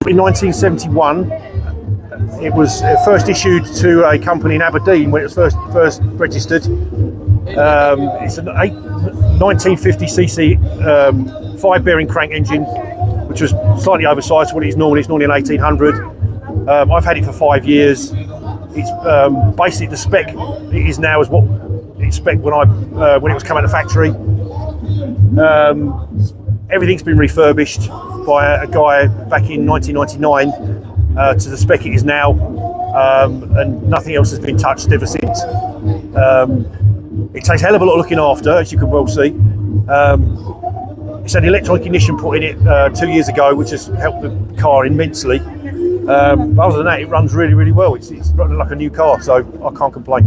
in 1971. It was first issued to a company in Aberdeen when it was first registered. It's a 1950cc 5-bearing crank engine, which was slightly oversized for what it is normally. It's normally an 1800. I've had it for 5 years. It's basically the spec it is now is what it spec when it was coming out of the factory. Everything's been refurbished by a guy back in 1999 to the spec it is now, and nothing else has been touched ever since. It takes a hell of a lot of looking after, as you can well see. It's had electronic ignition put in it 2 years ago, which has helped the car immensely. But other than that, it runs really, really well. It's running like a new car, so I can't complain.